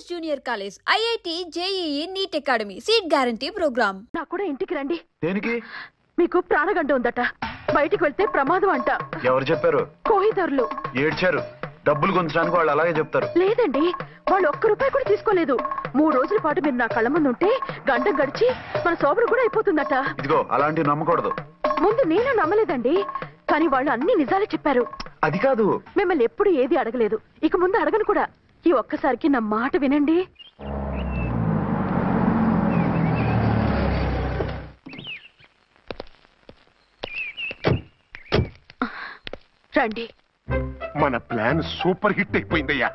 Junior college, IIT, JEE, NEET academy, seat guarantee programme. నాకు కూడా ఇంటికి రండి. దేనికి? మీకు ప్రాణగంట ఉందట, బయటికి వెళ్తే ప్రమాదం అంట. ఎవరు చెప్పారు? కోహిదర్లు ఏడ్చారు. డబ్బులు గుంచడానికి వాళ్ళు అలాగే చెప్తారు. లేదండి, వాళ్ళు ఒక్క రూపాయి కూడా తీసుకోలేదు. 3 రోజుల పాటు మీరు నా కళ్ళ ముందు ఉంటే గంట గడిచి మన సోబరు కూడా అయిపోతుందట. ఇదిగో అలాంటివి నమ్మకూడదు. ముందు నేను నమ్మలేదండి, కానీ వాళ్ళు అన్ని నిజాలే చెప్పారు. అది కాదు, మిమ్మల్ని ఎప్పుడు ఏది అడగలేదు, ఇక ముందు అడగను కూడా. ఈ ఒక్కసారికి నా మాట వినండి. రండి. మన ప్లాన్ సూపర్ హిట్ అయిపోయిందయ్యా.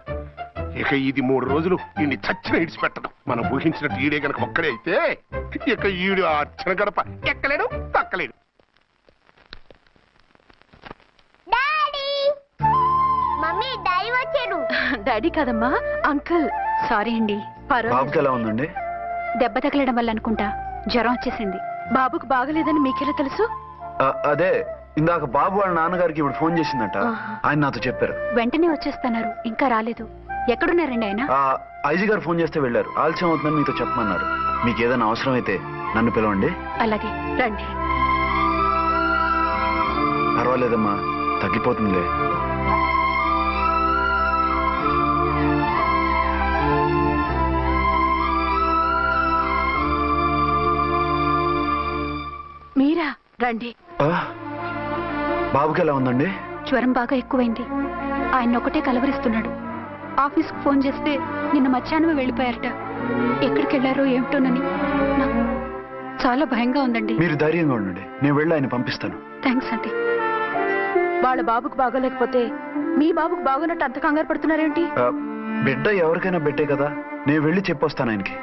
ఇక ఇది 3 రోజులు ఈయన్ని చచ్చిన ఇడిచిపెట్టదు. మనం ఊహించినట్టు ఈడే గనక ఒక్కడే అయితే ఇక ఈడు ఆ అర్చన గడప ఎక్కలేడు, తక్కలేడు. డాడీ కాదమ్మా, అంకుల్. సారీ అండి. బాబుకి ఎలా ఉందండి? దెబ్బ తగలడం వల్ల అనుకుంటా జ్వరం వచ్చేసింది. బాబుకు బాగలేదని మీకెలా తెలుసు? అదే ఇందాక బాబు వాళ్ళ నాన్నగారికి ఇప్పుడు ఫోన్ చేసిందట, ఆయన నాతో చెప్పారు. వెంటనే వచ్చేస్తున్నారు, ఇంకా రాలేదు. ఎక్కడున్నారండి ఆయన? ఐజీ గారు ఫోన్ చేస్తే వెళ్ళారు. ఆలస్యం అవుతుందని మీతో చెప్పమన్నారు. మీకు ఏదైనా అవసరం అయితే నన్ను పిలవండి. అలాగే రండి. పర్వాలేదమ్మా, తగ్గిపోతుందిలే. మీరా? రండి. బాబుకి ఎలా ఉందండి? జ్వరం బాగా ఎక్కువైంది. ఆయన ఒకటే కలవరిస్తున్నాడు. ఆఫీస్కు ఫోన్ చేస్తే నిన్న మధ్యాహ్నం వెళ్ళిపోయారట. ఎక్కడికి వెళ్ళారో ఏమిటోనని నాకు చాలా భయంగా ఉందండి. మీరు ధైర్యంగా ఉండండి, నేను వెళ్ళి ఆయన పంపిస్తాను. థ్యాంక్స్ అండి. వాళ్ళ బాబుకు బాగోలేకపోతే మీ బాబుకు బాగున్నట్టు అంత కంగారు పడుతున్నారేంటి? బిడ్డ ఎవరికైనా బిడ్డే కదా, నేను వెళ్ళి చెప్పొస్తాను ఆయనకి.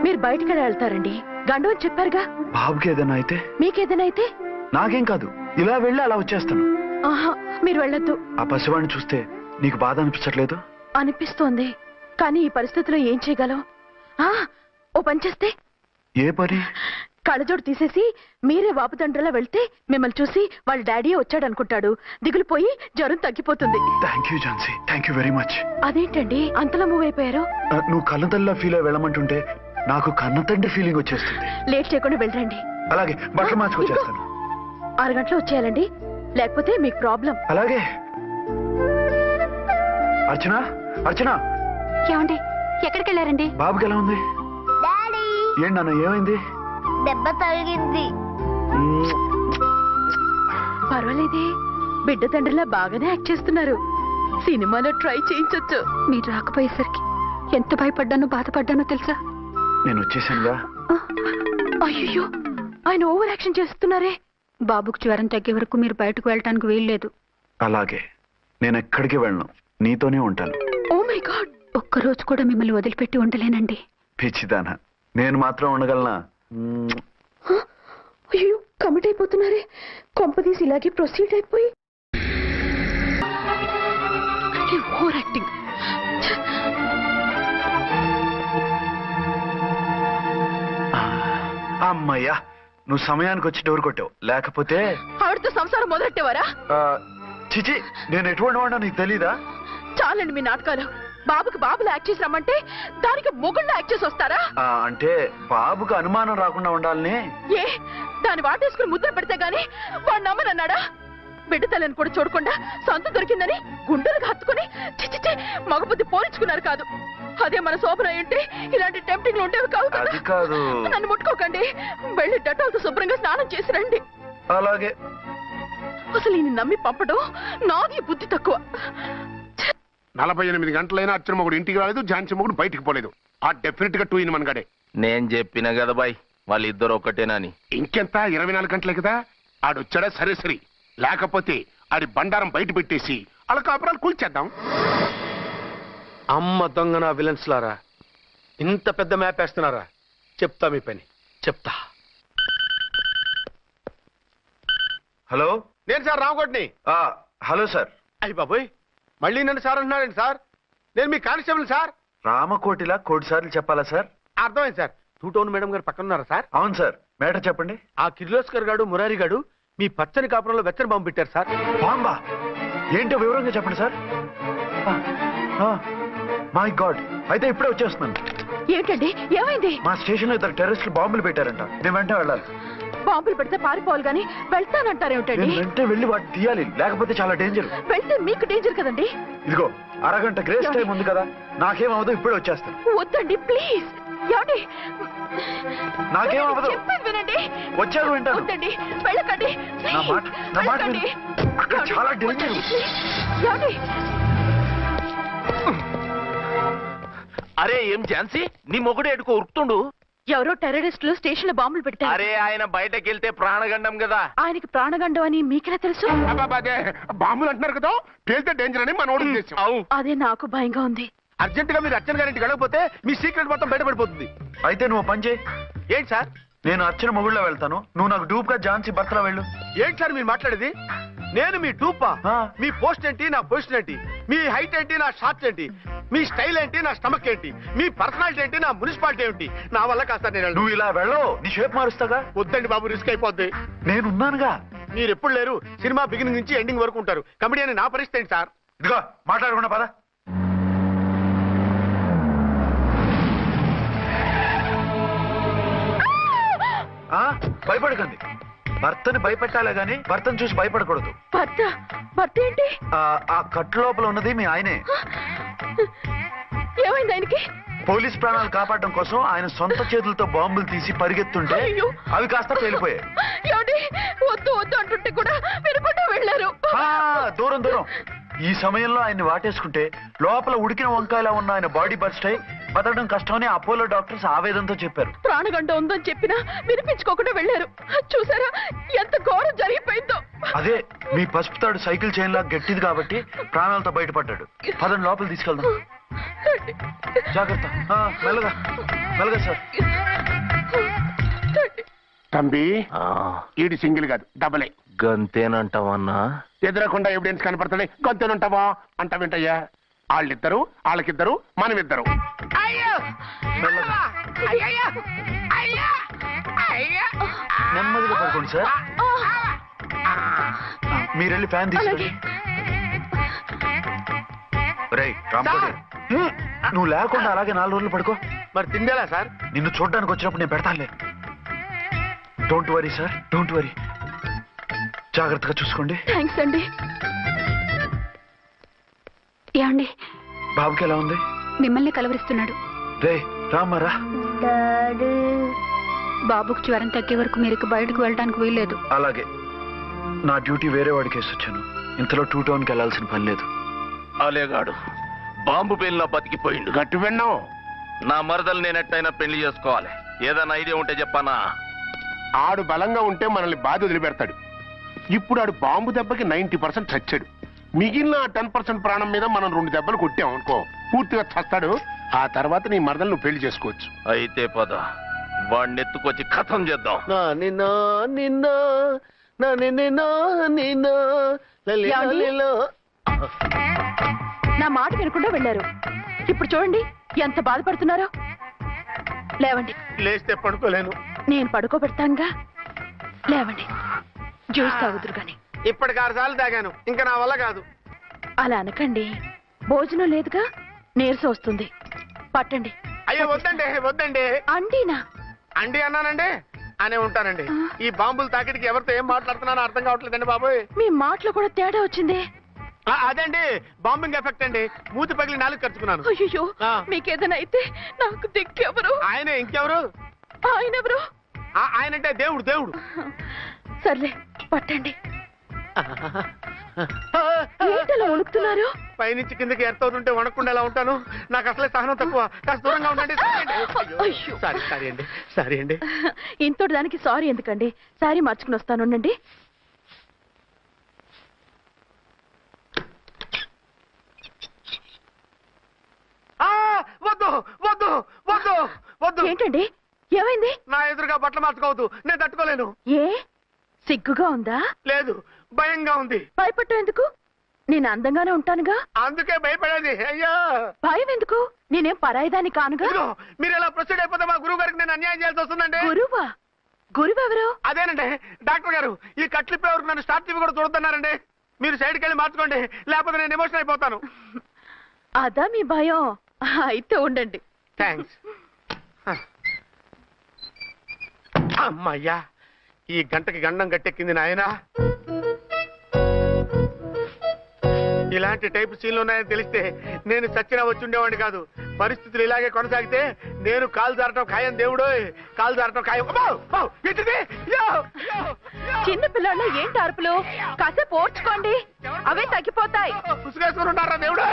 మీరు బయటికి వెళ్తారండి, గండు అని చెప్పారుగా. బాబుకి ఏదైనా అయితే? మీకేదైనా అయితే? నాకేం కాదు, ఇలా వెళ్ళి అలా వచ్చేస్తాను. ఆహా, మీరు వెళ్ళొద్దు. ఆ పసివాడిని చూస్తే నీకు బాధ అనిపించట్లేదు? అనిపిస్తోంది, కానీ ఈ పరిస్థితిలో ఏం చేయగలం? ఓ పని చేస్తే? ఏ పని? కళ్ళజోడు తీసేసి మీరే వాపుతండ్రిలా వెళ్తే మిమ్మల్ని చూసి వాళ్ళ డాడీ వచ్చాడు అనుకుంటాడు. దిగులు పోయి జ్వరం తగ్గిపోతుంది. Thank you Jhansi, thank you very much. అదేంటండి అంతలా మూవ్ అయిపోయారు? నువ్వు కన్నతల్లిలా ఫీల్ అయి వెళ్ళమంటుంటే నాకు కన్న తండ్రి ఫీలింగ్ వచ్చేస్తుంది. లేట్ చేయకుండా వెళ్ళండి. అలాగే, బట్టలు మార్చుకొచ్చేస్తాను. 6 గంటలు వచ్చేయాలండి, లేకపోతే మీకు ప్రాబ్లం. అలాగే. అర్చన, అర్చన. ఏమండి, ఎక్కడికి వెళ్ళారండి? బాబుకి ఎలా ఉంది? ఏంటి నాన్న, ఏమైంది? దెబ్బ తగిలింది. పర్వాలేదే, బిడ్డ తండ్రిలా బాగానే యాక్ట్ చేస్తున్నారు. సినిమాలో ట్రై చేయించొచ్చు. మీరు రాకపోయేసరికి ఎంత భయపడ్డానో బాధపడ్డానో తెలుసా? నేను వచ్చేసానుగా. అయ్యో, ఆయన ఓవర్ యాక్షన్ చేస్తున్నారే. బాబుకు జ్వరం తగ్గే వరకు మీరు బయటకు వెళ్ళటానికి వీల్లేదు. అలాగే, నేను ఎక్కడికి వెళ్ళను, నీతోనే ఉంటాను. ఓ మై గాడ్, ఒక్కరోజు కూడా మిమ్మల్ని వదిలిపెట్టి ఉండలేనండి. పిచ్చిదానా, నేను మాత్రం ఉండగలనా? అయ్యో, కమిట్ అయిపోతున్నారే. కొంపదీసి ఇలాగే ప్రొసీడ్ అయిపోయి ఓవర్ యాక్టింగ్. అమ్మయ్యా, నువ్వు సమయానికి వచ్చి డోర్ కొట్టావు, లేకపోతే ఆవిడతో సంసారం మొదలెట్టేవారా? చిచి, నేను ఎటువంటి వాడినా నీకు తెలీదా? చాలండి మీ నాటకాలు. బాబుకి బాబులు యాక్ట్ చేసి రమ్మంటే దానికి మొగుళ్ళు యాక్ట్ చేసి వస్తారా? అంటే బాబుకు అనుమానం రాకుండా ఉండాలని. ఏ, దాన్ని వాటేసుకుని ముద్ర పెడితే గాని వాడు నమ్మనన్నాడా? బిడ్డ తల్లిని కూడా చూడకుండా సొంత దొరికిందని గుండెలకు హత్తుకుని చిచిచి మగబుద్ధి పోల్చుకున్నారు కాదు. అదే మన శోభన అయ్యుంటే ఇలాంటి టెంప్టింగ్లు ఉండేవి కాదు కదా. అది కాదు. నన్ను ముట్టుకోకండి, వెళ్ళి డెటాల్తో శుభ్రంగా స్నానం చేసి రండి. అలాగే. అసలు ఈయన నమ్మి పంపడం నాది బుద్ధి తక్కువ. 48 గంటలైనా అర్చన మొగుడు ఇంటికి రాలేదు, ఝాన్సీ మొగుడు బయటికి పోలేదు. ఆ డెఫినెట్ గా 2 in 1 గడే. నేను చెప్పిన కదా బాయ్, వాళ్ళిద్దరు ఒకటేనని. ఇంకెంత 24 గంటలే కదా. ఆడొచ్చాడా సరే సరే, లేకపోతే ఆడి బండారం బయట పెట్టేసి అలా కాపురాలు కూల్చేద్దాం. అమ్మ దొంగ నా విలన్స్ లారా, ఇంత పెద్ద మ్యాప్ వేస్తున్నారా? చెప్తా మీ పని, చెప్తా. హలో, నేను సార్ రామకోటిని. Hello sir. అయ్యి బాబోయ్, మళ్ళీ నన్ను సార్ అంటున్నారండి సార్? నేను మీ కానిస్టేబుల్ సార్. రామకోటిలా 1 సార్లు చెప్పాలా సార్? అర్థమైంది సార్. 2 టౌన్ మేడం గారు పక్కన ఉన్నారా సార్? అవును సార్. మేటర్ చెప్పండి. ఆ కిర్లోస్కర్ గారు మురారి గారు మీ పచ్చని కాపురంలో వెచ్చని బాంబు పెట్టారు సార్. బాంబా? ఏంటో వివరంగా చెప్పండి సార్. మై గాడ్, అయితే ఇప్పుడే వచ్చేస్తున్నాను. ఏంటండి ఏమైంది? మా స్టేషన్ లో ఇద్దరు టెర్రరిస్టులు బాంబులు పెట్టారంట. నేను వెంటనే వెళ్ళాలి. బాంబులు పెడితే పారిపోవాలి గాని వెళ్తానంటారేమిటండి? నేను వెంటనే వెళ్ళి వాటిని తీయాలి, లేకపోతే చాలా డేంజర్. వెళ్తే మీకు డేంజర్ కదండి. ఇదిగో అరగంట గ్రేస్ టైం ఉంది కదా, నాకేమవదు, ఇప్పుడే వచ్చేస్తాను. వద్దండి ప్లీజ్. ఏమండి నాకేమవదు, చెప్పేది వినండి. వచ్చాక వింటాను. వద్దండి వెళ్ళకండి. నా మాట విను. అక్కడ చాలా డేంజర్. ఏమండి అరే ఏం ఝాన్సీ, నీ మొగుడు ఎడుకో ఉరుకుతుండు. ఎవరో టెర్రరిస్టులు స్టేషన్ లో బాంబులు పెట్టారు. అరే ఆయన బయటకెళ్తే ప్రాణగండం కదా. ఆయనకి ప్రాణగండం అని మీకెలా తెలుసు? అదే బాంబులు అంటున్నారు కదా, పేలితే డేంజర్ అని మన ఉద్దేశం. అదే నాకు భయంగా ఉంది. అర్జెంట్ గా మీరు అర్చన గారింటికి వెళ్ళకపోతే మీ సీక్రెట్ మొత్తం బయటపడిపోతుంది. అయితే నువ్వు పని చేయి. ఏంటి సార్? నేను అర్చన మొగుళ్ళో వెళ్తాను, నువ్వు నాకు డూప్ గా ఝాన్సీ భర్తలో వెళ్ళు. ఏంటి సార్ మీరు మాట్లాడేది? నేను మీ డూపా? మీ పోస్ట్ ఏంటి, నా పొజిషన్ ఏంటి, మీ హైట్ ఏంటి, నా షార్ట్స్ ఏంటి, మీ స్టైల్ ఏంటి, నా స్టమక్ ఏంటి, మీ పర్సనాలిటీ ఏంటి, నా మున్సిపాలిటీ ఏంటి? నా వల్ల కాస్త నేను నువ్వు ఇలా వెళ్ళవు, నీ షేప్ మారుస్తాగా. వద్దండి బాబు, రిస్క్ అయిపోద్ది. నేనున్నానుగా. మీరు ఎప్పుడు లేరు, సినిమా బిగినింగ్ నుంచి ఎండింగ్ వరకు ఉంటారు. కమెడియన్ నా పరిస్థితి ఏంటి సార్? ఇదిగో మాట్లాడకుండా పద. భయపడకండి. భర్తని భయపెట్టాలే గాని భర్తను చూసి భయపడకూడదు. భర్త ఏంటి? ఆ కట్టు లోపల ఉన్నది మీ ఆయనే. ఏమైంది ఆయనకి? పోలీస్ ప్రాణాలు కాపాడడం కోసం ఆయన సొంత చేతులతో బాంబులు తీసి పరిగెత్తుంటే అవి కాస్త పేలిపోయాయి. వద్దు వద్దు అంటుంటే కూడా వినకుండా వెళ్ళారు. దూరం దూరం. ఈ సమయంలో ఆయన్ని వాటేసుకుంటే లోపల ఉడికిన వంకాయలా ఉన్న ఆయన బాడీ బర్స్ట్ అయి బతకడం కష్టమని అపోలో డాక్టర్స్ ఆవేదనతో చెప్పారు. ప్రాణగంట ఉందని చెప్పినా వినిపించుకోకుండా వెళ్ళారు. చూసారా ఎంత ఘోరం జరిగిపోయిందో. అదే మీ పసుపు తాడు సైకిల్ చైన్ లా గట్టిది కాబట్టి ప్రాణాలతో బయటపడ్డాడు. పదండి లోపల తీసుకెళ్దాం. జాగ్రత్త. మెల్లగా మెల్లగా సార్. తంబి ఈడి సింగిల్ కాదు, డబలే. గంతేనంటావన్నా? ఎదురకుండా ఎవిడెన్స్ కనపడతాడే గంతేనంటావా? అంటావేంటయ్యా? వాళ్ళిద్దరు, వాళ్ళకిద్దరు, మనమిద్దరు. నెమ్మదిగా పడుకోండి సార్. మీరు వెళ్ళి ఫ్యాన్ తీసుకోండి. రేయ్ రాంకోటి, నువ్వు లేకుండా అలాగే 4 రోజులు పడుకో. మరి తిండేలా సార్? నిన్ను చూడడానికి వచ్చినప్పుడు నేను పెడతానులే. Don't worry sir, don't worry. జాగ్రత్తగా చూసుకోండి. థ్యాంక్స్ అండి. ఏమండి బాబుకి ఎలా ఉంది? మిమ్మల్ని కలవరిస్తున్నాడు. రే రామారా. బాబుకు జ్వరం తగ్గే వరకు మీరు బయటకు వెళ్ళడానికి వీల్లేదు. అలాగే. నా డ్యూటీ వేరే వాడికి వేసి వచ్చాను. ఇంతలో 2 టౌన్కి వెళ్ళాల్సిన పని లేదు. అలేగాడు బాంబు పేలిన బతికిపోయిండు. గట్టి విన్నావు. నా మరదలు నేను ఎట్టయినా పెళ్లి చేసుకోవాలి. ఏదైనా ఐడియా ఉంటే చెప్పానా? ఆడు బలంగా ఉంటే మనల్ని బాధ వదిలిపెడతాడు. ఇప్పుడు ఆడు బాంబు దెబ్బకి 90% చచ్చాడు. మిగిలిన 10% ప్రాణం మీద మనం 2 దెబ్బలు కొట్టాం అనుకో, పూర్తిగా చస్తాడు. ఆ తర్వాత నీ మరదలు నువ్వు పెళ్లి చేసుకోవచ్చు. అయితే పద, వాడిని ఎత్తుకొచ్చి కథం చేద్దాం. నా మాట వినకుండా వెళ్ళారు. ఇప్పుడు చూడండి ఎంత బాధపడుతున్నారో. లేవండి. లేస్తే పడుకోలేను. నేను పడుకోబెడతాంగా. లేవండి, జ్యూస్ తాగుదురు గాని. ఇప్పటికి 6 సార్లు తాగాను, ఇంకా నా వల్ల కాదు. అలా అనకండి, భోజనం లేదుగా, నీరసం వస్తుంది. పట్టండి. అయ్యో వద్దండి, వద్దండి. అండినా? అండి అన్నానండి, అనే ఉంటానండి. ఈ బాంబులు తాకిడికి ఎవరితో ఏం మాట్లాడుతున్నానో అర్థం కావట్లేదండి బాబోయ్. మీ మాటలో కూడా తేడా వచ్చింది. అదండి బాంబింగ్ ఎఫెక్ట్ అండి. మూతి పగిలి 4 ఖర్చుకున్నాను. అయ్యో, మీకేదైనా అయితే నాకు దిక్కెవరు? ఆయనే, ఇంకెవరు? ఆయనెవరు? ఆయనంటే దేవుడు. దేవుడు. సర్లే పట్టండి. ఏంటలా వణుకుతున్నారు? పైనుంచి కిందకి ఎర్తవుతుంటే వణకుండా ఎలా ఉంటాను? నాకు అసలే సహనం తక్కువ. కాస్త దూరంగా ఉండండి. సారీ అండి. ఇంతటి దానికి సారీ ఎందుకండి? సారీ మార్చుకుని వస్తాను. ఉండండి. వద్దు వద్దు వద్దు వద్దు. ఏంటండి, ఏమైంది? నా ఎదురుగా బట్టలు మార్చుకోవద్దు, నేను తట్టుకోలేను. ఏ సిగ్గుగా ఉందా? లేదు, భయంగా ఉంది. భయపట్టు ఎందుకు? నేను అందంగానే ఉంటానుగా. అందుకే భయపడేది. అయ్యా భయం ఎందుకు? నేనేం పరాయిదాన్ని కానుగా. మీరు ఎలా ప్రొసీడ్ అయిపోతే మా గురువు గారికి నేను అన్యాయం చేయాల్సి వస్తుందండి. గురువా? గురువెవరు? అదేనండి డాక్టర్ గారు. ఈ కట్లిప్పే వరకు నన్ను స్టార్ట్ టీవీ కూడా చూడొద్దన్నారండి. మీరు సైడ్కి వెళ్ళి మార్చుకోండి, లేకపోతే నేను ఎమోషన్ అయిపోతాను. అదా మీ భయం? అయితే ఉండండి. థ్యాంక్స్. అమ్మయ్యా, ఈ గంటకి గండం గట్టెక్కింది నాయనా. ఇలాంటి టైప్ సీన్లు ఉన్నాయని తెలిస్తే నేను చచ్చినా వచ్చి ఉండేవాడిని కాదు. పరిస్థితులు ఇలాగే కొనసాగితే నేను కాలు జారటం ఖాయం. దేవుడు, కాలు జారటం ఖాయం. చిన్న పిల్లలు ఏంటి అరుపులు? కాసేపు ఓర్చుకోండి, అవే తగ్గిపోతాయి. పుసుకేసుకుని ఉన్నారా దేవుడు?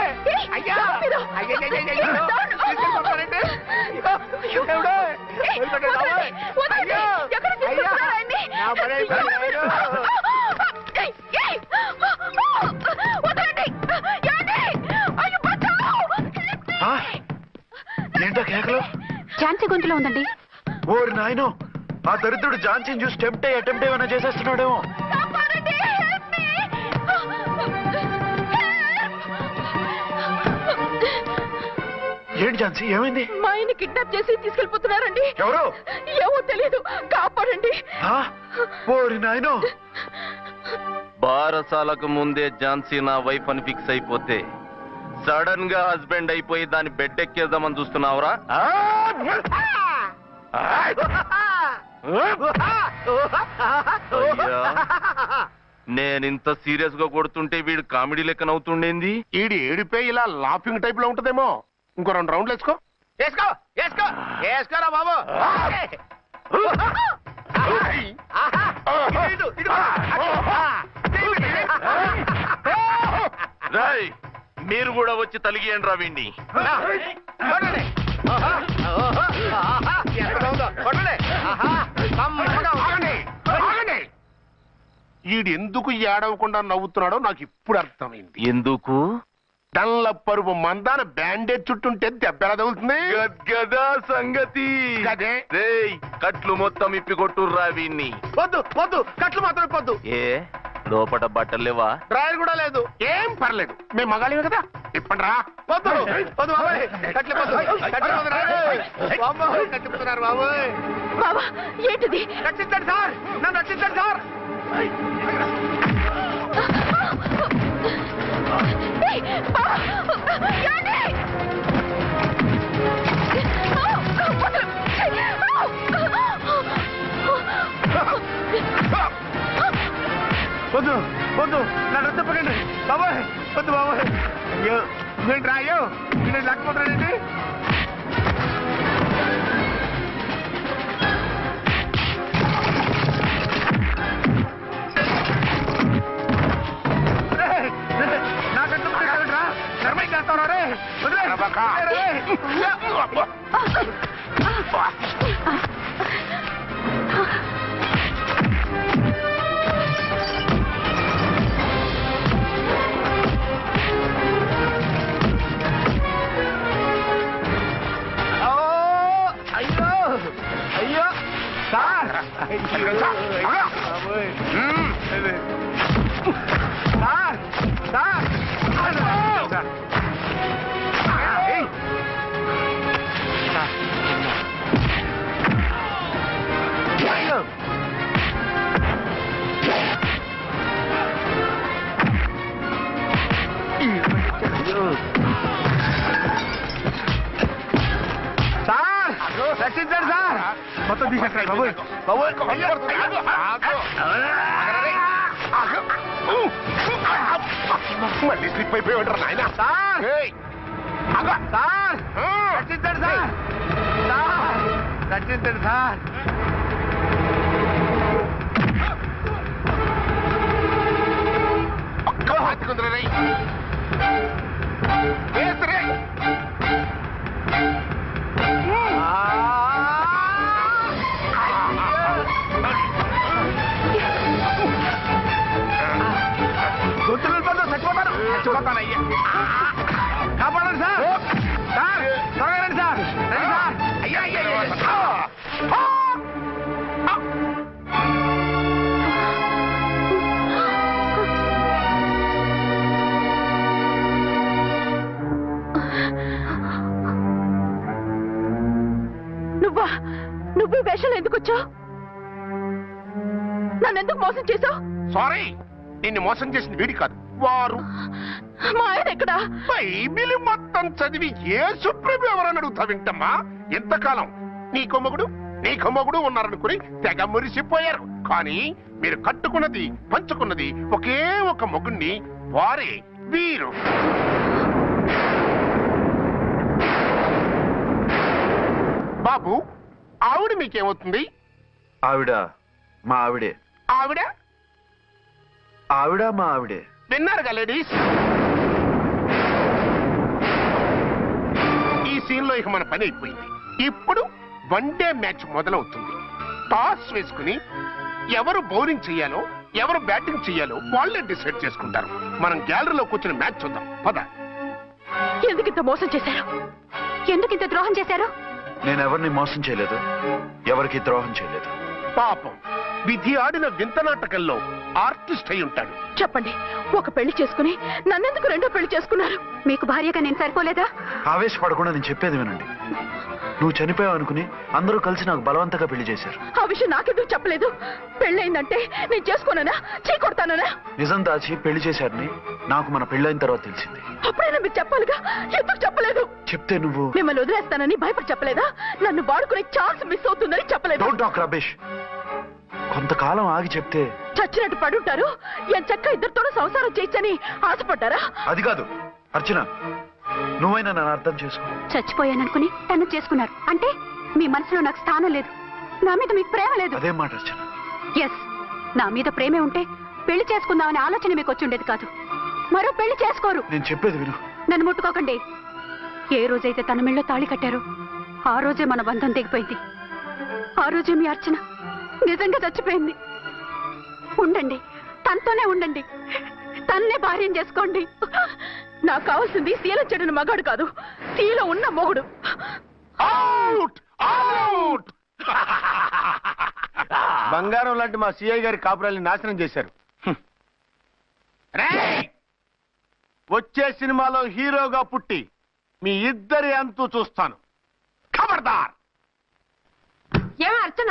ఏంటో కేకలు? ఝాన్సీ గొంతులో ఉందండి. ఓరి నాయనో, ఆ దరిద్రుడు ఝాన్సీని చూసి అటెంప్ట్ ఏమైనా చేసేస్తున్నాడేమో. ఏంటి ఝాన్సీ, ఏమైంది? మా ఆయన కిడ్నాప్ చేసి తీసుకెళ్ళిపోతున్నారండి. ఎవరు? ఏమో తెలీదు, కాపాడండి. ఓరి నాయనో. బారసాలకు ముందే ఝాన్సీ నా వైఫ్ అని ఫిక్స్ అయిపోతే సడన్ గా హస్బెండ్ అయిపోయి దాన్ని బెడ్ ఎక్కేద్దామని చూస్తున్నావురా? నేనింత సీరియస్ గా కొడుతుంటే వీడు కామెడీ లెక్క నవ్వుతుండేంది. ఈడి ఏడిపే ఇలా లాఫింగ్ టైప్ లో ఉంటదేమో. ఇంకో 2 రౌండ్లు వేసుకో. వేసుకో వేసుకో వేసుకోరా బాబు. రాయ్, మీరు కూడా వచ్చి తలిగియండి రా వీణ్ణి. ఈడు ఎందుకు ఏడవకుండా నవ్వుతున్నాడో నాకు ఇప్పుడు అర్థమైంది. ఎందుకు? డల్ల పరుపు మందాన బ్యాండేజ్ చుట్టుంటే దెబ్బ ఎలా తగులుతుంది? గద్గదా సంగతి. రేయ్, కట్లు మొత్తం ఇప్పి కొట్టుర్రా వీణ్ణి. వద్దు వద్దు, కట్లు మాత్రం ఇప్పొద్దు. ఏ లోపట బట్టలు లేవా? డ్రాయర్ కూడా లేదు. ఏం పర్లేదు, మేము మగాలివే కదా, ఇప్పండి రా. వద్దు వద్దు బాబాయ్, కట్లు కట్టిపోతున్నారు బాబాయ్. బాబా ఏంటిది? రక్షించండి సార్, నన్ను రక్షించండి సార్. వద్దు వద్దు, నన్ను రచ్చపకండి బాబాయ్. వద్దు బాబాయ్. అయ్యో నేను రాయో, నేను లేకపోతున్నానండి. రక్షించండి సార్. మొత్తం తీసేస్తాయి బాబోయ్ బాబోయ్. మళ్ళీ స్లిప్ అయిపోయాడు నాయన. సార్ సార్ రక్షించండి సార్. సార్ రక్షించండి సార్. ఒక్క హాతికుందర రై వేసరే. గొంతులు చచ్చిపోతాను చచ్చిపోతానయ్యా. కాపాడండి సార్. సార్ త్వరగా రండి సార్. రండి సార్. అయ్యా అయ్యా నువ్వు వేషాలు ఎందుకు వచ్చావు? నన్ను ఎందుకు మోసం చేశావు? సారీ, నిన్ను మోసం చేసింది వీడి కాదు, వారు. మా ఆయన ఎక్కడా? బైబిల్ మొత్తం చదివి యేసు ప్రభు ఎవరని అడుగుతా వింటమ్మా. ఎంతకాలం నీకో మొగుడు ఉన్నారనుకుని తెగ మురిసిపోయారు. కానీ మీరు కట్టుకున్నది పంచుకున్నది ఒకే ఒక మొగుణ్ణి, వారే వీరు. బాబు, ఆవిడ మీకేమవుతుంది? ఆవిడ మా ఆవిడే. ఆవిడ ఆవిడ మా ఆవిడే. విన్నారుగా లేడీస్? ఈ సీన్ లో ఇక మన పని అయిపోయింది. ఇప్పుడు వన్డే మ్యాచ్ మొదలవుతుంది. టాస్ వేసుకుని ఎవరు బౌలింగ్ చెయ్యాలో ఎవరు బ్యాటింగ్ చెయ్యాలో వాళ్ళే డిసైడ్ చేసుకుంటారు. మనం గ్యాలరీలో కూర్చుని మ్యాచ్ చూద్దాం. పద. ఎందుకు ఇంత మోసం చేశారు? ఎందుకు ఇంత ద్రోహం చేశారు? నేను ఎవరిని మోసం చేయలేదు, ఎవరికి ద్రోహం చేయలేదు. పాపం, విధి ఆడిన వింత నాటకంలో ఆర్టిస్ట్ అయి ఉంటాడు. చెప్పండి, ఒక పెళ్లి చేసుకుని నన్నెందుకు రెండో పెళ్లి చేసుకున్నారు? మీకు భార్యగా నేను సరిపోలేదా? ఆవేశపడకుండా నేను చెప్పేది వినండి. నువ్వు చనిపోయావు అనుకుని అందరూ కలిసి నాకు బలవంతంగా పెళ్లి చేశారు. ఆ విషయం నాకెందుకు చెప్పలేదు? పెళ్ళయిందంటే నేను చేసుకోనన్నా, చీ కొడతానన్నా? నిజం దాచి పెళ్లి చేశారని నాకు మన పెళ్ళైన తర్వాత తెలిసింది. అప్పుడైనా మీకు చెప్పాలిగా, ఎందుకు చెప్పలేదు? చెప్తే నువ్వు మిమ్మల్ని వదిలేస్తానని భయపడి చెప్పలేదా? నన్ను వాడుకునే ఛాన్స్ మిస్ అవుతుందని చెప్పలేదు? Don't talk రబేష్. కొంతకాలం ఆగి చెప్తే చచ్చినట్టు పడుంటారు. ఎంచక్క ఇద్దరితోనూ సంసారం చేయొచ్చని ఆశపడ్డారా? అది కాదు అర్చన, నువ్వైనా నన్ను అర్థం చేసుకో. చచ్చిపోయాననుకుని తను చేసుకున్నారు అంటే మీ మనసులో నాకు స్థానం లేదు, నా మీద మీకు ప్రేమ లేదు. అదే మాట అర్చన. ఎస్, నా మీద ప్రేమే ఉంటే పెళ్లి చేసుకుందామనే ఆలోచన మీకు వచ్చి ఉండేది కాదు. మరో పెళ్లి చేసుకోరు. నేను చెప్పేది విను. నన్ను ముట్టుకోకండి. ఏ రోజైతే తన మెళ్ళో తాళి కట్టారో ఆ రోజే మన బంధం తెగిపోయింది. ఆ రోజే మీ అర్చన నిజంగా చచ్చిపోయింది. ఉండండి, తనతోనే ఉండండి, తన్నే భార్యం చేసుకోండి. నాకు కావాల్సింది శీలం చెడిన మగాడు కాదు, శీలం ఉన్న మొగుడు. Out out. బంగారం లాంటి మా సిఐ గారి కాపురాల్ని నాశనం చేశారు. రేయ్! వచ్చే సినిమాలో హీరోగా పుట్టి మీ ఇద్దరి అంతు చూస్తాను. ఖబర్దార్. ఏమ అర్చన,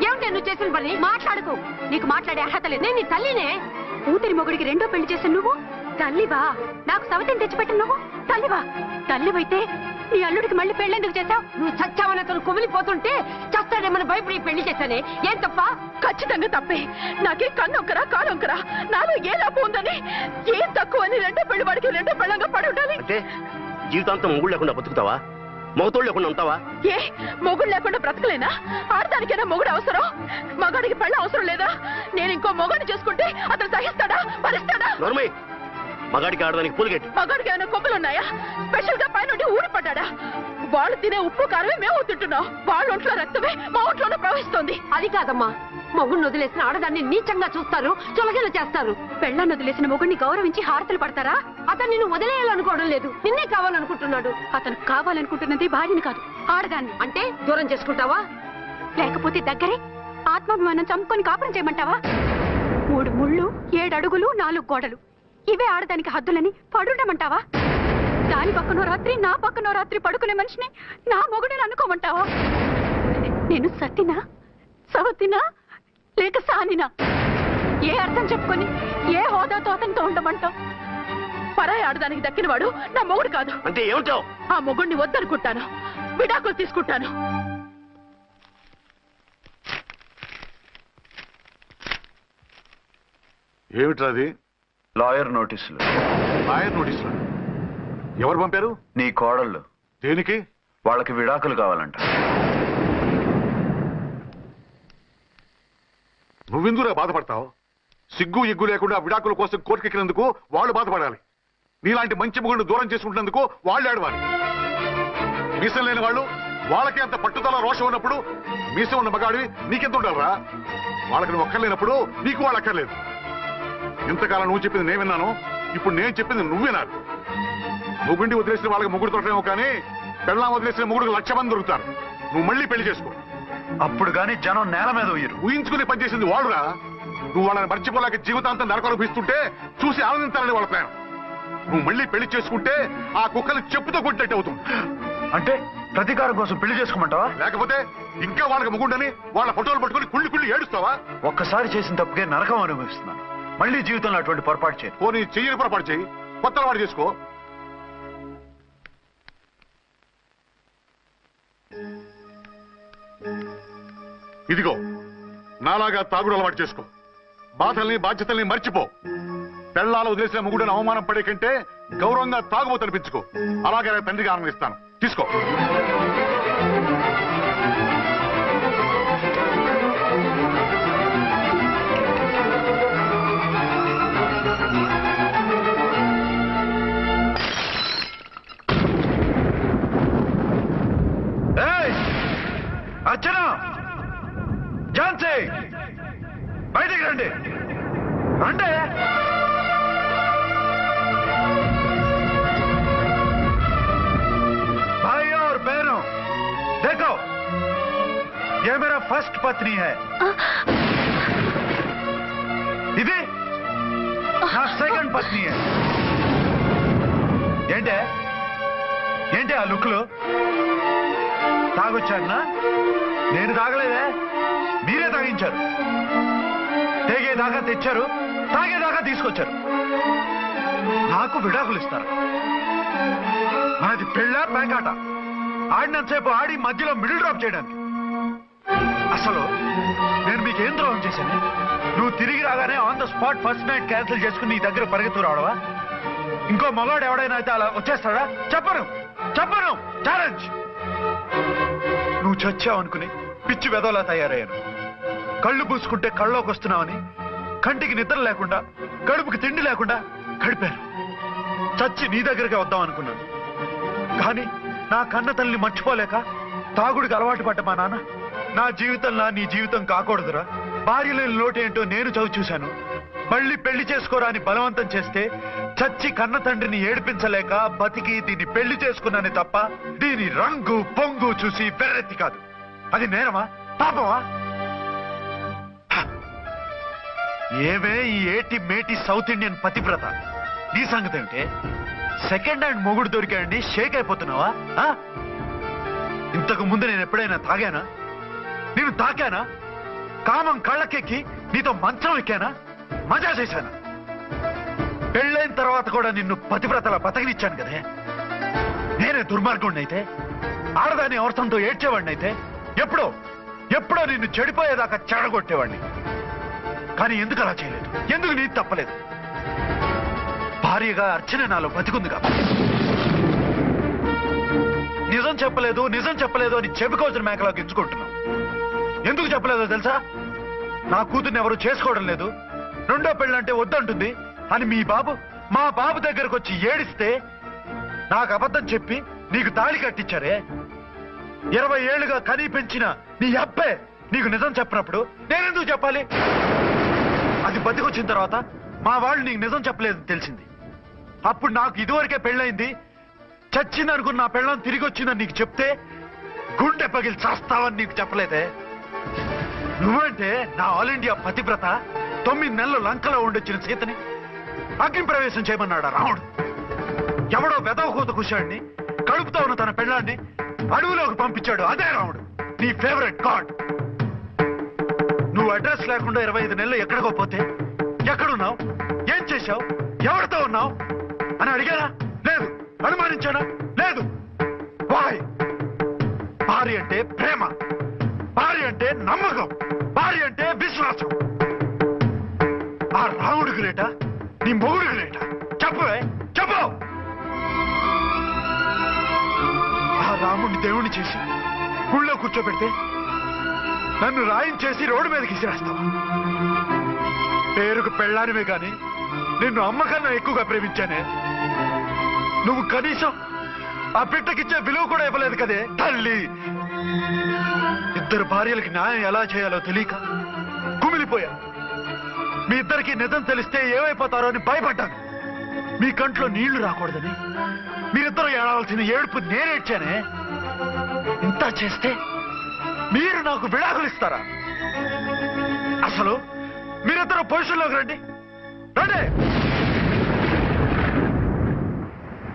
ఏమిటి నువ్వు చేసిన పని? మాట్లాడుకో, నీకు మాట్లాడే అర్హత లేదు. నేను నీ తల్లినే. కూతురి మొగుడికి రెండో పెళ్లి చేసిన నువ్వు తల్లివా? నాకు సవతిని తెచ్చిపెట్టిన నువ్వు తల్లివా? తల్లివైతే నీ అల్లుడికి మళ్ళీ పెళ్ళెందుకు చేశావు? నువ్వు చచ్చావని అతను కుమిలిపోతుంటే చస్తాడేమని భయపడి పెళ్లి చేశానే. ఏం తప్ప? ఖచ్చితంగా తప్పే. నాకే కన్నొక్కరా కానొక్కరా, నాలో ఏ లాభం ఉందని, ఏం తక్కువ అని రెండో పెళ్లి వాడికి రెండో పెళ్ళంగా పడి ఉండాలి. అంటే జీవితాంతం మొగుడు లేకుండా బతుకుతావా? మొగతోడు లేకుండా ఉంటావా? ఏ మొగుడు లేకుండా బ్రతకలేనా? ఆడదానికైనా మొగుడు అవసరం, మగాడికి పెళ్ళ అవసరం లేదా? నేను ఇంకో మొగాడిని చేసుకుంటే అతను సహిస్తాడా, భరిస్తాడా? నోర్మయ్, మగాడికి ఆడదానికి పూలిగెట్టు. మగాడికి ఏమైనా కొమ్ములున్నాయా? స్పెషల్ గా పైనుండి ఊడి పడ్డాడా? వాళ్ళు తినే ఉప్పు కారమే మేము తింటున్నాం. వాళ్ళ ఒంట్లో రక్తమే మా ఒంట్లోనే ప్రవహిస్తోంది. అది కాదమ్మా, మొగుడిని వదిలేసిన ఆడదాన్ని నీచంగా చూస్తారు, చులకన చేస్తారు. పెళ్ళాన్ని వదిలేసిన మొగుడిని గౌరవించి హారతలు పడతారా? అతను నిన్ను వదిలేయాలనుకోవడం లేదు, నిన్నే కావాలనుకుంటున్నాడు. అతను కావాలనుకుంటున్నది భార్యని కాదు, ఆడదాన్ని. అంటే దూరం చేసుకుంటావా? లేకపోతే దగ్గరే ఆత్మాభిమానం చంపుకొని కాపురం చేయమంటావా? 3 ముళ్ళు, 7 అడుగులు, 4 గోడలు, ఇవే ఆడదానికి హద్దులని పడుండమంటావా? దాని పక్కనో రాత్రి నా పక్కనో రాత్రి పడుకునే మనిషిని నా మొగుడిని అనుకోమంటావా? నేను సతినా, సవతినా, లేక సానినా? ఏ అర్థం చెప్పుకొని ఏ హోదాతో అతనితో ఉండమంటావు? పరాయి ఆడదానికి దక్కినవాడు నా మొగుడు కాదు. అంటే ఏమిటావు? ఆ మొగుడిని వద్దనుకుంటాను, విడాకులు తీసుకుంటాను. ఏమిట్రాది? లాయర్ నోటీసులు. లాయర్ నోటీసులు ఎవరు పంపారు? నీ కోడళ్ళు. దేనికి? వాళ్ళకి విడాకులు కావాలంట. నువ్వెందుకు బాధపడతావు? సిగ్గు ఎగ్గు లేకుండా విడాకుల కోసం కోర్టుకెక్కినందుకు వాళ్ళు బాధపడాలి. నీలాంటి మంచి మొగుడిని దూరం చేసుకుంటున్నందుకు వాళ్ళు ఏడవాలి. మీసం లేని వాళ్ళు, వాళ్ళకి అంత పట్టుదల రోషం ఉన్నప్పుడు మీసం ఉన్న మగాడివి నీకెంత ఉండాలరా? వాళ్ళకి నువ్వు అక్కర్లేనప్పుడు నీకు వాళ్ళు అక్కర్లేదు. ఇంతకాలం నువ్వు చెప్పింది నేను విన్నాను, ఇప్పుడు నేను చెప్పింది నువ్వు వినాలి. మొగుండి వదిలేసిన వాళ్ళకి మొగుడు తోటమేమో కానీ పెళ్ళాం వదిలేసిన మొగుడికి 1,00,000 మంది దొరుకుతారు. నువ్వు మళ్ళీ పెళ్లి చేసుకో. అప్పుడు గాని జనం నేల మీద ఉయ్యరు. ఊహించుకుని పనిచేసింది వాళ్ళురా. నువ్వు వాళ్ళని మర్చిపోలేక జీవితాంతం నరకలు అనిపిస్తుంటే చూసి ఆనందించాలని వాళ్ళ ప్లాన్. నువ్వు మళ్ళీ పెళ్లి చేసుకుంటే ఆ కుక్కలు చెప్పుతో కొట్టినట్టు అవుతుంది. అంటే ప్రతీకారం కోసం పెళ్లి చేసుకోమంటావా? లేకపోతే ఇంకా వాళ్ళకి మొగుండని వాళ్ళ ఫోటోలు పట్టుకుని కుళ్ళి ఏడుస్తావా? ఒక్కసారి చేసిన తప్పుకే నరకం అనుభవిస్తున్నాను. మళ్ళీ జీవితంలో అటువంటి పొరపాటు చేయి. పోనీ చెయ్యని పొరపాటు చెయ్యి, కొత్త అలవాటు చేసుకో. ఇదిగో నాలాగా తాగుడు అలవాటు చేసుకో. బాధల్ని బాధ్యతల్ని మర్చిపో. పెళ్ళాలు వదిలేసిన మొగుడని అవమానం పడే కంటే గౌరవంగా తాగుబోతు అనిపించుకో. అలాగే తండ్రిగా ఆనందిస్తాను. తీసుకో. అర్చన, ఝాన్సీ, బయటికి రండి. రండి. भाई और बहनों, देखो, ये मेरा फर्स्ट पत्नी है. ఇది నా సెకండ్ పత్ని. ఏంటి ఆ లుక్లు? తాగొచ్చానా? నేను తాగలేదే, మీరే తాగించారు. తేగేదాకా తెచ్చారు, తాగేదాకా తీసుకొచ్చారు. నాకు విడాకులు ఇస్తారు. మనది పెళ్ళ పేకాట. ఆడినంతసేపు ఆడి మధ్యలో మిడిల్ డ్రాప్ చేయడానికి. అసలు నేను మీకేం ద్రోహం చేశాను? నువ్వు తిరిగి రాగానే on the spot first night cancel చేసుకుని నీ దగ్గర పరిగెత్తు రావడవా? ఇంకో మగాడు ఎవడైనా అయితే అలా వచ్చేస్తాడా? చెప్పను. ఛాలెంజ్. నువ్వు చచ్చావు అనుకుని పిచ్చి వెదవలా తయారయ్యాను. కళ్ళు పూసుకుంటే కళ్ళలోకి వస్తున్నావని కంటికి నిద్ర లేకుండా, కడుపుకి తిండి లేకుండా గడిపాను. చచ్చి నీ దగ్గరికి వద్దాం అనుకున్నాను. కానీ నా కన్న తల్లిని మర్చిపోలేక తాగుడికి అలవాటు పడ్డ మా నాన్న, నా జీవితంలా నీ జీవితం కాకూడదురా, భార్య లేని లోటేంటో నేను చవి చూశాను, మళ్ళీ పెళ్లి చేసుకోరా అని బలవంతం చేస్తే చచ్చి కన్న తండ్రిని ఏడిపించలేక బతికి దీన్ని పెళ్లి చేసుకున్నానే తప్ప దీని రంగు పొంగు చూసి వెర్రెత్తి కాదు. అది నేరమా, పాపమా? ఏవే ఈ ఏటి మేటి సౌత్ ఇండియన్ పతివ్రత, నీ సంగతి ఏమిటే? సెకండ్ హ్యాండ్ మొగుడు దొరికాయండి షేక్ అయిపోతున్నావా? ఇంతకు ముందు నేను ఎప్పుడైనా తాగానా? నేను తాకానా? కామం కళ్ళకెక్కి నీతో మంచం ఎక్కానా? మజా చేశానా? పెళ్ళైన తర్వాత కూడా నిన్ను పతివ్రతలా బతకనిచ్చాను కదే. నేనే దుర్మార్గుడిని అయితే, ఆడదాన్ని అవసరంతో ఏడ్చేవాడిని అయితే, ఎప్పుడో నిన్ను చెడిపోయేదాకా చెడగొట్టేవాడిని. కానీ ఎందుకు అలా చేయలేదు? ఎందుకు నీది తప్పలేదు? భార్యగా అర్చన నాలో బతికుంది కాబట్టి. నిజం చెప్పలేదు అని చెప్పుకోవాల్సిన మేకలాగా ఎంచుకుంటున్నావు. ఎందుకు చెప్పలేదో తెలుసా? నా కూతుర్ని ఎవరు చేసుకోవడం లేదు, రెండో పెళ్ళంటే వద్దంటుంది అని మా బాబు దగ్గరకు వచ్చి ఏడిస్తే నాకు అబద్ధం చెప్పి నీకు తాళి కట్టించారే. 20 ఏళ్లుగా కనీ పెంచిన నీ అబ్బే నీకు నిజం చెప్పినప్పుడు నేనెందుకు చెప్పాలి? అది బతికొచ్చిన తర్వాత మా వాళ్ళు నీకు నిజం చెప్పలేదని తెలిసింది. అప్పుడు నాకు ఇదివరకే పెళ్ళయింది, చచ్చిందనుకున్న నా పెళ్ళం తిరిగి వచ్చిందని నీకు చెప్తే గుండె పగిలి చేస్తావని నీకు చెప్పలేదే. నువ్వంటే నా ఆల్ ఇండియా పతివ్రత 9 నెలలు లంకలో ఉండొచ్చిన సీతని అగ్ని ప్రవేశం చేయమన్నాడా రాముడు? ఎవడో వెదవ కూత కుశాడిని, కడుపుతో ఉన్న తన పెళ్ళాన్ని అడవిలోకి పంపించాడు అదే రాముడు, నీ ఫేవరెట్ గాడ్. నువ్వు అడ్రస్ లేకుండా 25 నెలలు ఎక్కడికో పోతే ఎక్కడున్నావు, ఏం చేశావు, ఎవరితో ఉన్నావు అని అడిగానా? లేదు. అనుమానించానా? లేదు. వాయ్? భార్య అంటే ప్రేమ, భార్య అంటే నమ్మకం, భార్య అంటే విశ్వాసం. ఆ రాముడు గ్రేటా, నీ మొగుడు గ్రేటా? చెప్పు. ఆ రాముడిని దేవుణ్ణి చేసి గుళ్ళో కూర్చోబెడితే నన్ను రాయించేసి రోడ్డు మీదకి ఇసిరేస్తావా? పేరుకు పెళ్ళానివే గాని నిన్ను అమ్మకన్నా ఎక్కువగా ప్రేమించానే. నువ్వు కనీసం ఆ బిడ్డకిచ్చే విలువ కూడా ఇవ్వలేదు కదే తల్లి. 2 భార్యలకి న్యాయం ఎలా చేయాలో తెలియక కుమిలిపోయా. మీ ఇద్దరికి నిజం తెలిస్తే ఏమైపోతారో అని భయపడ్డాను. మీ కంట్లో నీళ్లు రాకూడదని మీరిద్దరూ ఏడవలసిన ఏడుపు నేనేడ్చానే. ఇంత చేస్తే మీరు నాకు విడాకులు ఇస్తారా? అసలు మీరిద్దరూ పొజిషన్లోకి రండి.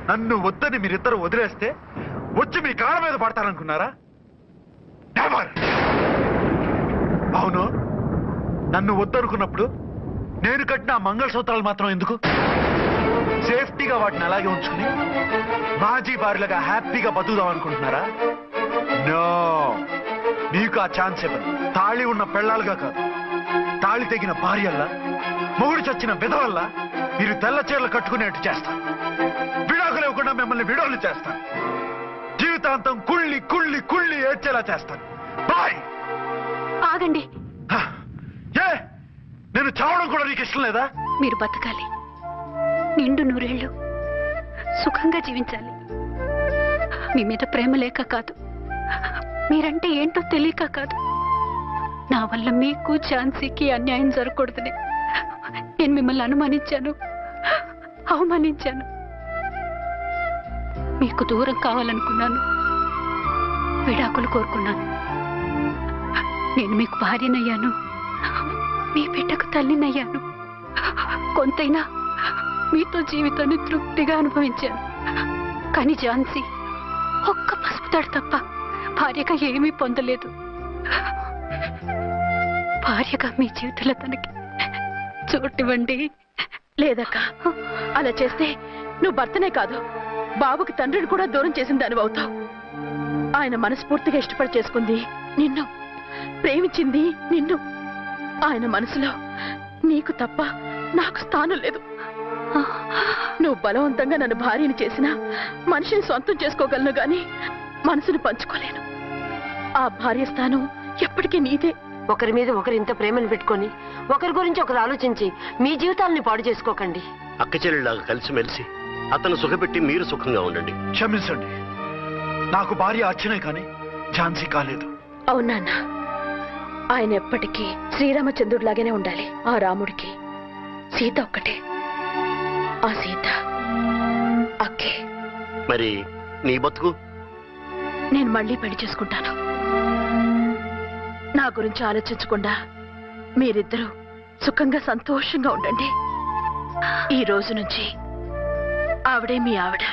నన్ను వద్దని మీరిద్దరు వదిలేస్తే వచ్చి మీ కాళ్ళ మీద పడతారనుకున్నారా? అవును, నన్ను వద్దనుకున్నప్పుడు నేను కట్టిన మంగళసూత్రాలు మాత్రం ఎందుకు? సేఫ్టీగా వాటిని అలాగే ఉంచుకుని మాజీ భార్యలుగా హ్యాపీగా బతుకుదాం అనుకుంటున్నారా? నో, మీకు ఆ ఛాన్స్ ఇవ్వదు. తాళి ఉన్న పెళ్ళాలుగా కాదు, తాళి తెగిన భార్యల్లా, మొగుడు చచ్చిన విధవల్లా మీరు తెల్ల చీరలు కట్టుకునేట్టు చేస్తాను. విడాకులు ఇవ్వకుండా మిమ్మల్ని విడోలు చేస్తాను. జీవితాంతం కుళ్ళి కుళ్ళి కుళ్ళి ఏడ్చేలా చేస్తాను. బాయ్. ఆగండి. ఏ, నేను చావడం కూడా నీకు ఇష్టం లేదా? మీరు బతకాలి, నిండు నూరేళ్లు సుఖంగా జీవించాలి. మీ మీద ప్రేమ లేక కాదు, మీరంటే ఏంటో తెలియక కాదు. నా వల్ల మీకు ఝాన్సీకి అన్యాయం జరగకూడదని నేను మిమ్మల్ని అనుమానించాను, అవమానించాను. మీకు దూరం కావాలనుకున్నాను, విడాకులు కోరుకున్నాను. నేను మీకు భార్యనయ్యాను, మీ బిడ్డకు తల్లినయ్యాను. కొంతైనా మీతో జీవితాన్ని తృప్తిగా అనుభవించాను. కానీ ఝాన్సీ ఒక్క పసుపుతాడు తప్ప భార్యగా ఏమీ పొందలేదు. భార్యగా మీ జీవితంలో తనకి చోటివ్వండి. లేదక్క, అలా చేస్తే నువ్వు భర్తనే కాదు, బాబుకి తండ్రిని కూడా దూరం చేసిన దానివి అవుతావు. ఆయన మనస్ఫూర్తిగా ఇష్టపడి చేసుకుంది నిన్ను, ప్రేమించింది నిన్ను. ఆయన మనసులో నీకు తప్ప నాకు స్థానం లేదు. నువ్వు బలవంతంగా నన్ను భార్యని చేసినా మనిషిని సొంతం చేసుకోగలను గాని మనసును పంచుకోలేను. ఆ భార్య స్థానం ఎప్పటికీ నీదే. ఒకరి మీద ఒకరు ఇంత ప్రేమను పెట్టుకొని ఒకరి గురించి ఒకరు ఆలోచించి మీ జీవితాలని పాడు చేసుకోకండి. అక్క చెల్లెళ్ళలాగా కలిసిమెలిసి అతను సుఖపెట్టి మీరు సుఖంగా ఉండండి. క్షమించండి, నాకు భార్య అర్చనే కానీ ఝాన్సీ కాలేదు. అవునా? ఆయన ఎప్పటికీ శ్రీరామచంద్రుడిలాగానే ఉండాలి. ఆ రాముడికి సీత ఒక్కటే, ఆ సీత అక్కే. మరి నీ బతుకు? నేను మళ్ళీ పెళ్లి చేసుకుంటాను. నా గురించి ఆలోచించకుండా మీరిద్దరూ సుఖంగా సంతోషంగా ఉండండి. ఈ రోజు నుంచి ఆవిడే మీ ఆవిడ.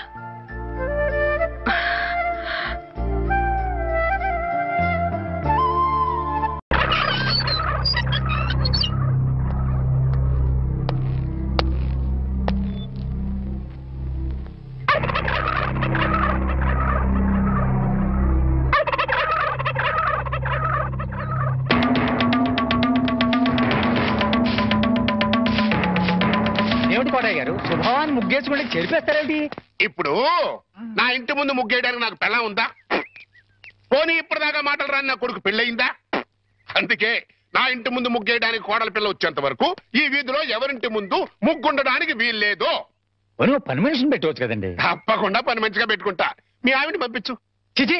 శుభవాన్ని ముగ్గేసుకుంటే చెరిపేస్తారేంటి? ఇప్పుడు నా ఇంటి ముందు ముగ్గేయడానికి నాకు పెళ్ళం ఉందా? పోనీ ఇప్పటిదాకా మాటలు రాని నా కొడుకు పెళ్ళయిందా? అందుకే నా ఇంటి ముందు ముగ్గేయడానికి కోడల పిల్ల వచ్చేంత వరకు ఈ వీధిలో ఎవరింటి ముందు ముగ్గుండడానికి వీల్లేదు. పని మనిషిని పెట్టవచ్చు కదండి. తప్పకుండా పని మంచిగా పెట్టుకుంటా. మీ ఆవిడని పంపించు. చిచి,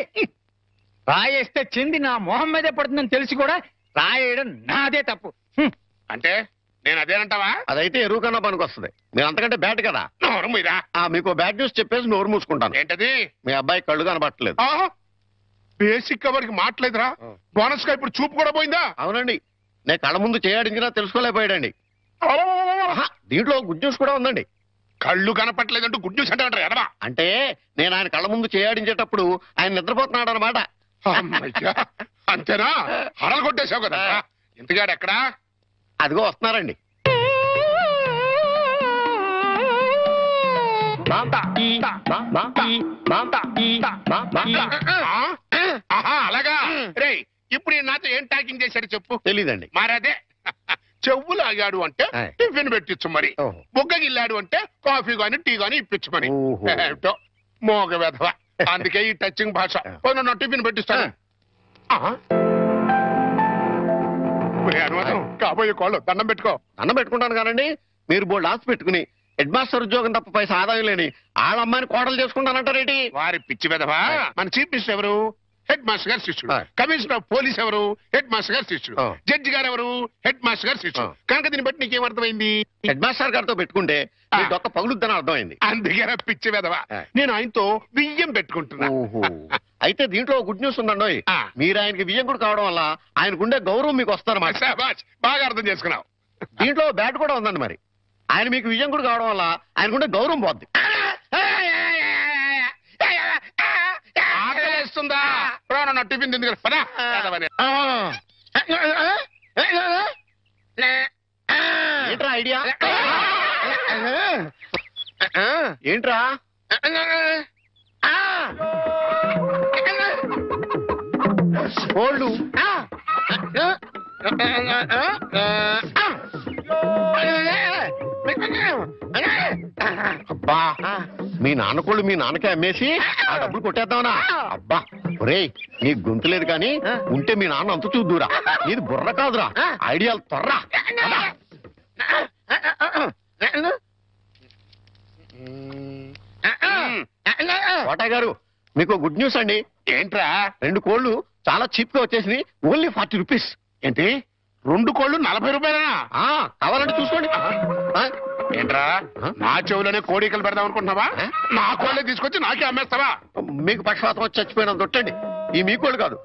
రాయేస్తే చెంది నా మొహం మీదే పడుతుందని తెలిసి కూడా రాయేయడం నాదే తప్పు. అంటే నేను అదేనంటావా? అదైతే ఎరువు కన్నా పనికి వస్తుంది. మీరు అంతకంటే బ్యాట్ కదా. నోరు మీరా? మీకు బ్యాడ్ న్యూస్ చెప్పేసి నోరు మూసుకుంటాను. ఏంటది? మీ అబ్బాయి కళ్ళు కనబట్టలేదు. బేసిక్ కవర్కి మాట్లేదురా. బోనస్ గా ఇప్పుడు చూపు కూడా పోయిందా? అవునండి, నేను కళ్ళ ముందు చేయాడించినా తెలుసుకోలేకపోయాడండి. దీంట్లో గుడ్ న్యూస్ కూడా ఉందండి. కళ్ళు కనపట్లేదంటూ గుడ్ న్యూస్ అంటే ఎడవా? అంటే నేను ఆయన కళ్ళ ముందు చేయాడించేటప్పుడు ఆయన నిద్రపోతున్నాడు అనమాట. అంతేనా? హరలు కొట్టేశావు కదా. ఇంతగాడు ఎక్కడా? అదిగో వస్తున్నారండి. అలాగా రే, ఇప్పుడు నాతో ఏం టాకింగ్ చేశాడు చెప్పు. తెలీదండి. మరదే చెవులు ఆగాడు అంటే టిఫిన్ పెట్టించు, మరి బుగ్గగిల్లాడు అంటే కాఫీ గాని టీ గాని ఇప్పించు మరి. ఏమిటో మోగ వెధవ. అందుకే ఈ టచింగ్ భాష. నా టిఫిన్ పెట్టిస్తాను. కాబోయే కోళ్ళు దండం పెట్టుకో. దండం పెట్టుకుంటాను కానండి. మీరు బోల్డ్ ఆస్తి పెట్టుకుని హెడ్ మాస్టర్ ఉద్యోగం తప్ప పైసా ఆదాయం లేని ఆడమ్మాయిని కోడలు చేసుకుంటానంటారేంటి? వారి పిచ్చి వెధవా. మన చీఫ్ మినిస్టర్ ఎవరు? హెడ్ మాస్టర్ గారు శిష్యుడు. కమిషనర్ ఆఫ్ పోలీస్ ఎవరు? హెడ్ మాస్టర్ గారు శిష్యుడు. జడ్జి గారు ఎవరు? హెడ్ మాస్టర్ గారు శిష్యుడు. కనుక దీన్ని బట్టి నీకేమర్థమైంది? హెడ్ మాస్టర్ గారితో పెట్టుకుంటే ఒక్క పగులుద్దని అర్థమైంది. అందుకే పిచ్చి వెధవా, నేను ఆయనతో బియ్యం పెట్టుకుంటున్నా. అయితే దీంట్లో గుడ్ న్యూస్ ఉందండి. మీరు ఆయనకి వియ్యంకుడు కావడం వల్ల ఆయనకుండే గౌరవం మీకు వస్తారన్నమాట. బాగా అర్థం చేసుకున్నావు. దీంట్లో బ్యాట్ కూడా ఉందండి. మరి ఆయన మీకు వియ్యంకుడు కావడం వల్ల ఆయనకుండే గౌరవం పోద్ది. ఆకలిస్తుందా? నా టిఫిన్ తింది కదా. ఏంట్రా ఐడియా? ఏంట్రా కోళ్ళు? అబ్బా, మీ నాన్న కోళ్ళు మీ నాన్నకే అమ్మేసి ఆ డబ్బులు కొట్టేద్దామనా? అబ్బా ఒరేయ్, నీ గొంతు లేదు కానీ ఉంటే మీ నాన్న అంత చూద్దురా. నీది బుర్ర కాదురా, ఐడియాలు తొర్రా. కోటయ్య గారు, మీకు గుడ్ న్యూస్ అండి. ఏంట్రా? 2 కోళ్ళు చాలా చీప్ గా వచ్చేసింది. Only 40 rupees. ఏంటి 2 కోళ్ళు 40 రూపాయలనా? కావాలంటే చూసుకోండి. ఏంట్రా నా చెవులోనే కోడికలు పెడదాం అనుకుంటున్నావా? నా కోళ్ళే తీసుకొచ్చి నాకే అమ్మేస్తావా? మీకు పక్షపాతం వచ్చి చచ్చిపోయినంత దొట్టండి. ఈ మీ కోళ్ళు కాదు,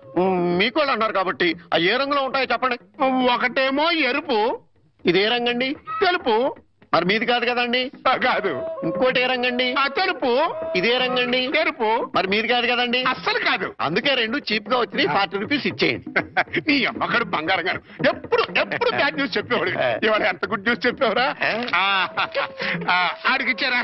మీ కోళ్ళు అన్నారు కాబట్టి ఆ ఏ రంగులో ఉంటాయో చెప్పండి. ఒకటేమో ఎరుపు. ఇది ఏ రంగండి? తెలుపు. మరి మీది కాదు కదండి? కాదు. ఇంకోటి ఏ రంగండి? తెలుపు. ఇదే రంగండి? తెలుపు. మరి మీది కాదు కదండి? అస్సలు కాదు. అందుకే 2 చీప్ గా వచ్చి 40 రూపీస్ ఇచ్చేయండి. నీ అమ్మగారు బంగారం గారు ఎప్పుడు ఎప్పుడు బ్యాడ్ న్యూస్ చెప్పేవాడు. ఇవాళ ఎంత గుడ్ న్యూస్ చెప్పేవరా? ఆడికి ఇచ్చారా?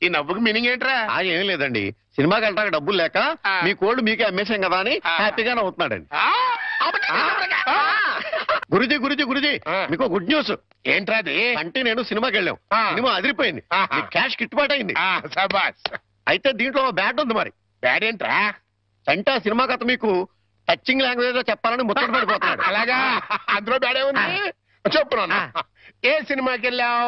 ఈ నవ్వుకి మీనింగ్ ఏంట్రా? ఏం లేదండి, సినిమాకి వెళ్ళడానికి డబ్బులు లేక మీ కోళ్ళు మీకే అమ్మేశాం కదా అని హ్యాపీగానే అవుతున్నాడండి. గురుజీ గురుజీ గురుజీ, మీకు గుడ్ న్యూస్. ఏంట్రా అది? అంటే నేను సినిమాకి వెళ్ళాం, సినిమా అదిరిపోయింది, క్యాష్ గిట్టుబాటు అయింది. అయితే దీంట్లో బ్యాడ్ ఉంది. మరి బ్యాడ్ ఏంట్రా? అంటే ఆ సినిమా కథ మీకు టచింగ్ లాంగ్వేజ్ లో చెప్పాలని ముచ్చట పడిపోతున్నాడు. అలాగా? అందులో బ్యాడే ఉంది. చెప్పు, ఏ సినిమాకి వెళ్ళావు?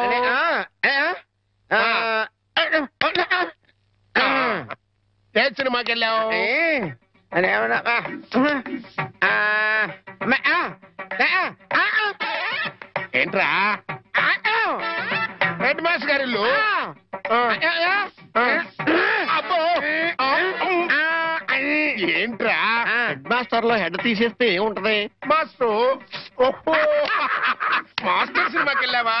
ఏ సినిమాకి వెళ్ళావు? ఏంట్రా? హెడ్ మాస్టర్ గారి ఇల్లు. అబ్బో, ఏంట్రా? హెడ్ మాస్టర్ లో హెడ్ తీసేస్తే ఏముంటది? మాస్టర్. ఓహో, మాస్టర్ సినిమాకి వెళ్ళావా?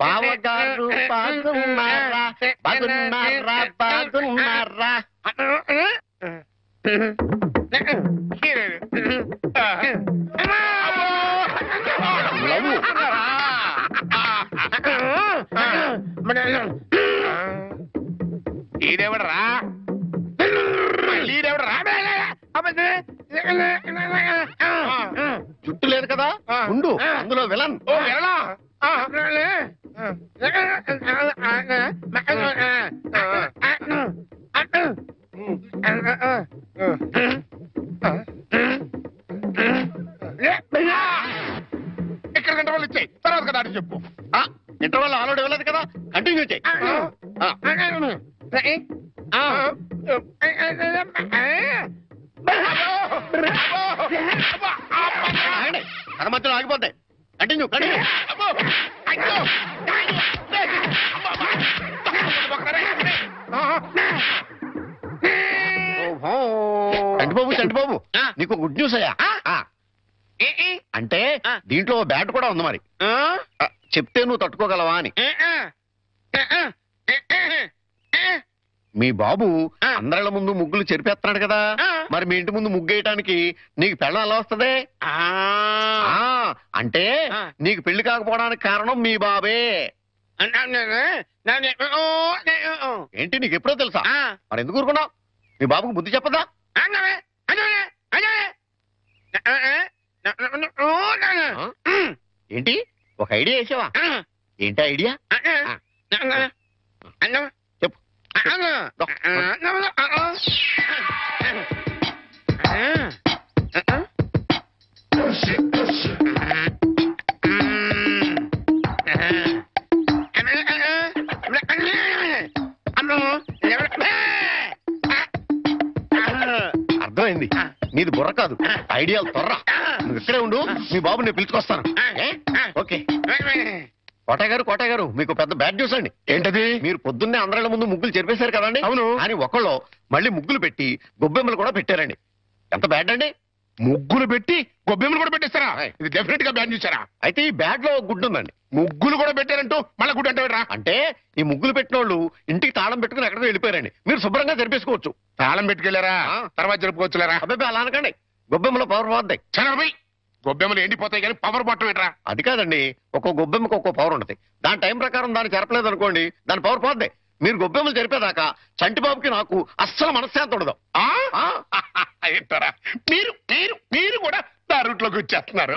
బావగారు బాగున్నారా? బాగున్నారా? బాగున్నారా? ఈడెవడరా? ఈడెవడరా? జుట్టు లేదు కదా ఉండు, అందులో విలన్. ఓ విలనా? ఇక్కడ ఇంటర్వల్ ఇచ్చాయి, తర్వాత కదా అని చెప్పు. ఇంటర్వల్ ఆల్రెడీ ఇవ్వలేదు కదా, కంటిన్యూ చేయి. అర మధ్యలో ఆగిపోతాయి. Continue continue. చంటిబాబు చంటిబాబు, నీకు గుడ్ న్యూస్ అయ్యా. అంటే దీంట్లో బ్యాట్ కూడా ఉంది. మరి చెప్తే నువ్వు తట్టుకోగలవా అని. మీ బాబు అందరిళ్ళ ముందు ముగ్గులు చెరిపేస్తున్నాడు కదా, మరి మీ ఇంటి ముందు ముగ్గేయటానికి నీకు పెళ్ళం ఎలా వస్తుంది? అంటే నీకు పెళ్లి కాకపోవడానికి కారణం మీ బాబే. ఏంటి నీకు ఎప్పుడో తెలుసా? మరి ఎందుకు ఊరుకున్నావు? మీ బాబుకు బుద్ధి చెప్పదా? ఏంటి ఒక ఐడియా వేసావా? ఏంటి ఐడియా? చెప్పు. అర్థమైంది, నీది బుర్ర కాదు, ఐడియాలు త్వర. నువ్వు ఇక్కడే ఉండు, మీ బాబు నేను పిలుచుకొస్తాను. ఓకే. కోట గారు మీకు పెద్ద బ్యాడ్ న్యూస్ అండి. ఏంటది? మీరు పొద్దున్నే అందరిళ్ళ ముందు ముగ్గులు చెరిపేశారు కదండి. అవును. అని ఒకళ్ళు మళ్ళీ ముగ్గులు పెట్టి గొబ్బెమ్మలు కూడా పెట్టారండి. ఎంత బ్యాడ్ అండి? ముగ్గులు పెట్టి గొబ్బెమ్మలు కూడా పెట్టేస్తారా? ఇది డెఫినెట్ గా బ్యాన్ చేశారా? అయితే ఈ బ్యాడ్ లో గుడ్డు ఉందండి. ముగ్గులు కూడా పెట్టారంటూ మళ్ళీ గుడ్డు అంటే అంటే ఈ ముగ్గులు పెట్టిన వాళ్ళు ఇంటికి తాళం పెట్టుకుని ఎక్కడికో వెళ్ళిపోయారండి. మీరు శుభ్రంగా జరిపేసుకోవచ్చు. తాళం పెట్టుకెళ్లారా? తర్వాత జరుపుకోవచ్చులేరా? అబ్బాయి అలా అనకండి, గొబ్బెమ్మలో పవర్ పోద్దాయి. చనరబై, గొబ్బెమ్మలు ఎండిపోతాయి కానీ పవర్ బొట్టం ఏంట్రా? అది కాదండి, ఒక్కో గొబ్బెమ్మకి ఒక్కో పవర్ ఉంటుంది. దాని టైం ప్రకారం దాన్ని చెరపలేదు అనుకోండి, దాని పవర్ పోద్దాయి. మీరు గొబ్బెమ్మలు జరిపేదాకా చంటిబాబుకి నాకు అస్సలు మనశ్శాంతి ఉండదు. ఏంటారా మీరు మీరు మీరు కూడా నా రూట్లోకి వచ్చేస్తున్నారు.